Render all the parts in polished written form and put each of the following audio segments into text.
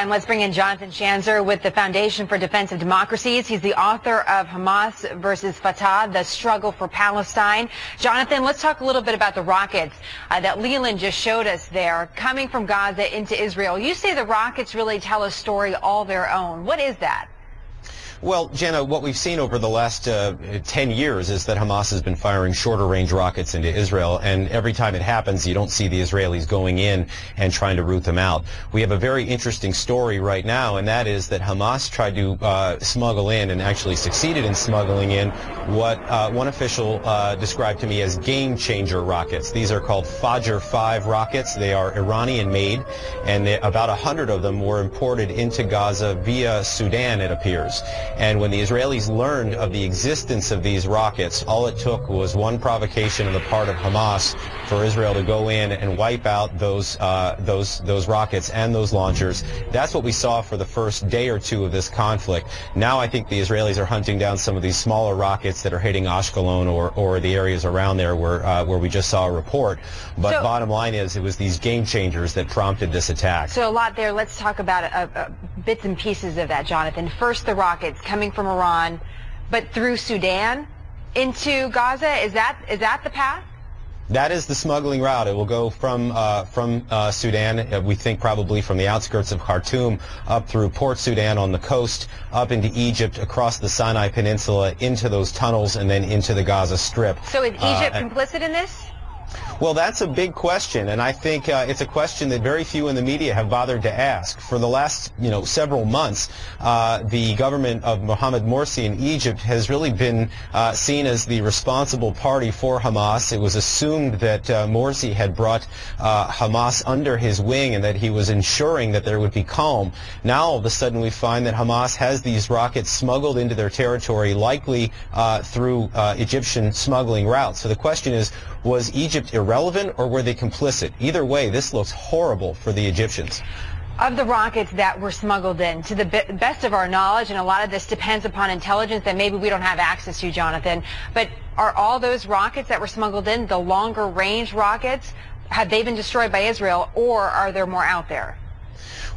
And let's bring in Jonathan Schanzer with the Foundation for Defense of Democracies. He's the author of Hamas versus Fatah, The Struggle for Palestine. Jonathan, let's talk a little bit about the rockets that Leland just showed us there, coming from Gaza into Israel. You say the rockets really tell a story all their own. What is that? Well, Jenna, what we've seen over the last 10 years is that Hamas has been firing shorter-range rockets into Israel, and every time it happens, you don't see the Israelis going in and trying to root them out. We have a very interesting story right now, and that is that Hamas tried to smuggle in, and actually succeeded in smuggling in, what one official described to me as game-changer rockets. These are called Fajr 5 rockets. They are Iranian-made, and about 100 of them were imported into Gaza via Sudan, it appears. And when the Israelis learned of the existence of these rockets, all it took was one provocation on the part of Hamas for Israel to go in and wipe out those rockets and those launchers. That's what we saw for the first day or two of this conflict. Now I think the Israelis are hunting down some of these smaller rockets that are hitting Ashkelon or the areas around there where we just saw a report. But bottom line is, it was these game changers that prompted this attack. So a lot there. Let's talk about bits and pieces of that, Jonathan. First, the rockets coming from Iran, but through Sudan into Gaza. Is that the path? That is the smuggling route. It will go from Sudan, we think probably from the outskirts of Khartoum, up through Port Sudan on the coast, up into Egypt, across the Sinai Peninsula, into those tunnels, and then into the Gaza Strip. So is Egypt complicit in this? Well, that's a big question, and I think it's a question that very few in the media have bothered to ask. For the last, several months, the government of Mohamed Morsi in Egypt has really been seen as the responsible party for Hamas. It was assumed that Morsi had brought Hamas under his wing and that he was ensuring that there would be calm. Now, all of a sudden, we find that Hamas has these rockets smuggled into their territory, likely through Egyptian smuggling routes. So the question is, was Egypt irrelevant, or were they complicit? Either way, this looks horrible for the Egyptians. Of the rockets that were smuggled in, to the best of our knowledge, and a lot of this depends upon intelligence that maybe we don't have access to, Jonathan, but are all those rockets that were smuggled in, the longer range rockets, have they been destroyed by Israel, or are there more out there?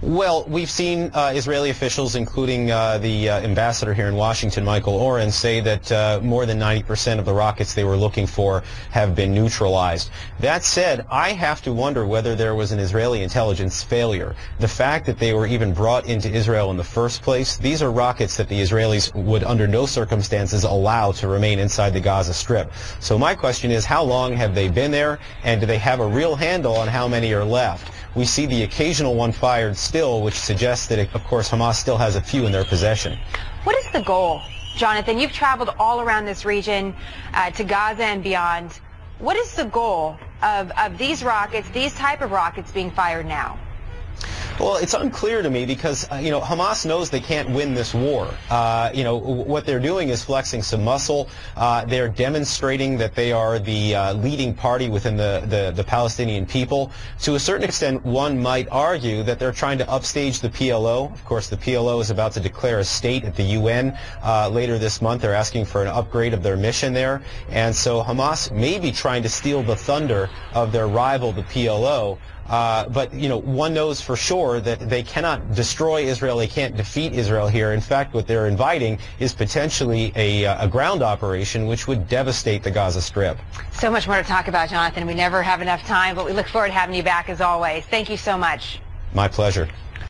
Well, we've seen Israeli officials, including the ambassador here in Washington, Michael Oren, say that more than 90% of the rockets they were looking for have been neutralized. That said, I have to wonder whether there was an Israeli intelligence failure. The fact that they were even brought into Israel in the first place, these are rockets that the Israelis would under no circumstances allow to remain inside the Gaza Strip. So my question is, how long have they been there, and do they have a real handle on how many are left? We see the occasional one fired still, which suggests that, of course, Hamas still has a few in their possession. What is the goal, Jonathan? You've traveled all around this region to Gaza and beyond. What is the goal of these rockets, these type of rockets being fired now? Well, it's unclear to me because, Hamas knows they can't win this war. What they're doing is flexing some muscle. They're demonstrating that they are the leading party within the Palestinian people. To a certain extent, one might argue that they're trying to upstage the PLO. Of course, the PLO is about to declare a state at the UN later this month. They're asking for an upgrade of their mission there. And so Hamas may be trying to steal the thunder of their rival, the PLO. But one knows for sure that they cannot destroy Israel. They can't defeat Israel here. In fact, what they're inviting is potentially a ground operation which would devastate the Gaza Strip. So much more to talk about, Jonathan. We never have enough time, but we look forward to having you back as always. Thank you so much. My pleasure.